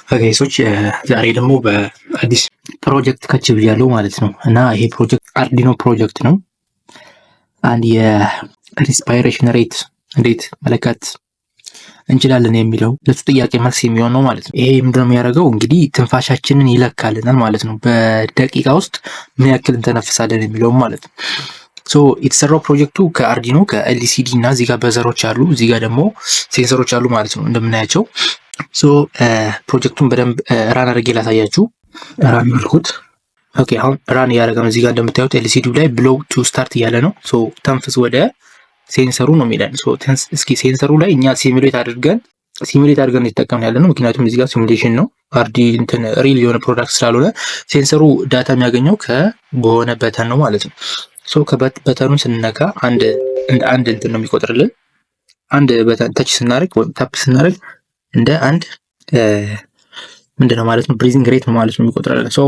ጋይሶች ዛሬ ደግሞ በአዲስ ፕሮጀክት ከች ብያለሁ ማለት ነው። እና ይሄ ፕሮጀክት አርዲኖ ፕሮጀክት ነው። አንድ የሪስፓይሬሽን ሬት እንዴት መለካት እንችላለን የሚለው ለሱ ጥያቄ መልስ የሚሆን ነው ማለት ነው። ይሄ ምንድነው የሚያደርገው? እንግዲህ ትንፋሻችንን ይለካልናል ማለት ነው። በደቂቃ ውስጥ ምን ያክል እንተነፍሳለን የሚለው ማለት ነው። ሶ የተሰራው ፕሮጀክቱ ከአርዲኖ ከኤልሲዲ እና እዚህ ጋር በዘሮች አሉ፣ እዚህ ጋር ደግሞ ሴንሰሮች አሉ ማለት ነው እንደምናያቸው። ሶ ፕሮጀክቱን በደንብ ራን አድርጌ ላሳያችሁ። ራን አልኩት። ኦኬ አሁን ራን እያደረገ ነው። እዚህ ጋር እንደምታዩት ኤልሲዲው ላይ ብሎው ቱ ስታርት እያለ ነው። ሶ ተንፍስ ወደ ሴንሰሩ ነው የሚለን። ሶ እስኪ ሴንሰሩ ላይ እኛ ሲሙሌት አድርገን እየተጠቀምን ያለ ነው። ምክንያቱም እዚህ ጋር ሲሙሌሽን ነው፣ አርዲ እንትን ሪል የሆነ ፕሮዳክት ስላልሆነ ሴንሰሩ ዳታ የሚያገኘው በሆነ በተን ነው ማለት ነው። ሶ በተኑን ስንነካ አንድ እንትን ነው የሚቆጥርልን። አንድ በተን ተች ስናደርግ ወይም ታፕ ስናደርግ እንደ አንድ ምንድነው ማለት ነው ብሪዚንግ ሬት ነው ማለት ነው የሚቆጥርልን። ሶ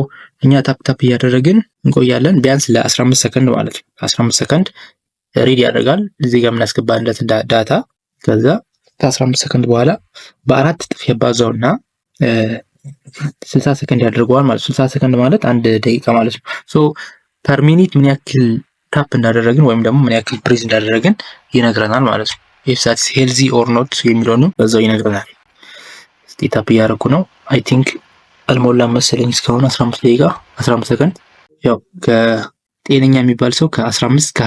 እኛ ታፕ እያደረግን እንቆያለን ቢያንስ ለ15 ሰከንድ ማለት ነው። 15 ሰከንድ ሪድ ያደርጋል እዚህ ጋር የምናስገባለት ዳታ። ከዛ ከ15 ሰከንድ በኋላ በአራት እጥፍ ያባዛውና 60 ሰከንድ ያደርገዋል ማለት ነው። 60 ሰከንድ ማለት አንድ ደቂቃ ማለት ነው። ሶ ፐር ሚኒት ምን ያክል ታፕ እንዳደረግን ወይም ደግሞ ምን ያክል ብሪዝ እንዳደረግን ይነግረናል ማለት ነው። ኢፍ ዛትስ ሄልዚ ኦር ኖት የሚለውንም በዛው ይነግረናል። እስቲ ታፕ እያደረኩ ነው። አይ ቲንክ አልሞላም መሰለኝ እስካሁን 15 ደቂቃ 15 ሰከንድ። ያው ከጤነኛ የሚባል ሰው ከ12 እስከ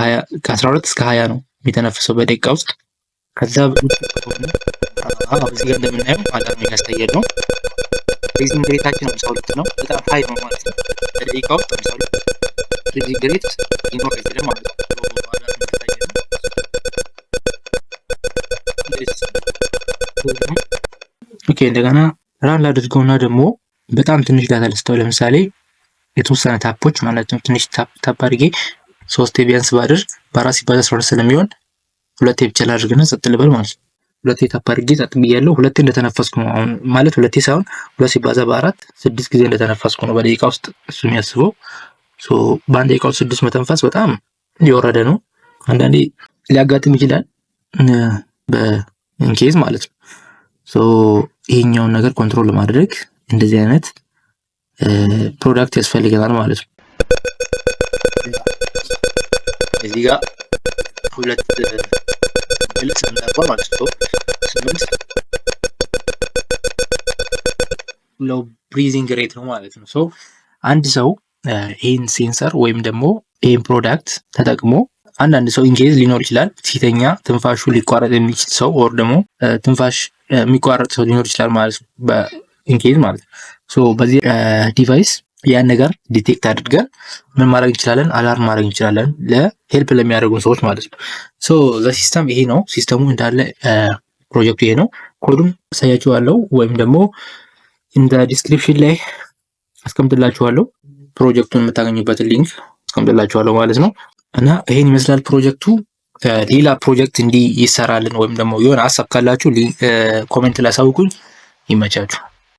20 ነው የሚተነፍሰው በደቂቃ ውስጥ። ከዛ እዚህ ጋር እንደምናየው አላርም እያሳየን ነው። ብሪዚንግ ሬታችን 52 ነው። በጣም ሃይ ነው ማለት ነው። በደቂቃ ውስጥ 52 ብሪዚንግ ሬት ይኖር አይችልም ማለት ነው። ኦኬ እንደገና ራን ላድርገውና ደግሞ በጣም ትንሽ ዳታ ልስተው። ለምሳሌ የተወሰነ ታፖች ማለት ነው። ትንሽ ታፕ አድርጌ 3 ቢያንስ ባድርግ በ4 ሲባዛ 12 ስለሚሆን 2 ብቻ ላድርግና ጸጥ ልበል ማለት ነው። 2 ታፕ አድርጌ ጸጥ ብያለሁ። 2 እንደተነፈስኩ ነው አሁን ማለት 2 ሳይሆን 2 ሲባዛ በ4 6 ጊዜ እንደተነፈስኩ ነው በደቂቃ ውስጥ እሱ የሚያስበው። ሶ በአንድ ደቂቃ ውስጥ 6 መተንፈስ በጣም የወረደ ነው። አንዳንዴ ሊያጋጥም ይችላል በኢንኬዝ ማለት ነው። ሶ ይሄኛውን ነገር ኮንትሮል ለማድረግ እንደዚህ አይነት ፕሮዳክት ያስፈልገናል ማለት ነው። እዚህ ጋር ሁለት ልክ ስንጠባ ማለት ነው 8 ሎው ብሪዚንግ ሬት ነው ማለት ነው። ሶ አንድ ሰው ይሄን ሴንሰር ወይም ደግሞ ይሄን ፕሮዳክት ተጠቅሞ አንዳንድ ሰው ኢንኬዝ ሊኖር ይችላል ፊተኛ ትንፋሹ ሊቋረጥ የሚችል ሰው ኦር ደግሞ ትንፋሽ የሚቋረጥ ሰው ሊኖር ይችላል ማለት ነው በኢንኬዝ ማለት ነው። ሶ በዚህ ዲቫይስ ያን ነገር ዲቴክት አድርገን ምን ማድረግ እንችላለን? አላርም ማድረግ እንችላለን ለሄልፕ ለሚያደርጉን ሰዎች ማለት ነው። ሶ ሲስተም ይሄ ነው። ሲስተሙ እንዳለ ፕሮጀክቱ ይሄ ነው። ኮዱን አሳያችኋለሁ ወይም ደግሞ እንደ ዲስክሪፕሽን ላይ አስቀምጥላችኋለሁ። ፕሮጀክቱን የምታገኙበትን ሊንክ አስቀምጥላችኋለሁ ማለት ነው። እና ይሄን ይመስላል ፕሮጀክቱ። ሌላ ፕሮጀክት እንዲህ ይሰራልን ወይም ደግሞ የሆነ ሀሳብ ካላችሁ ኮሜንት ላይ አሳውቁኝ። ይመቻችሁ።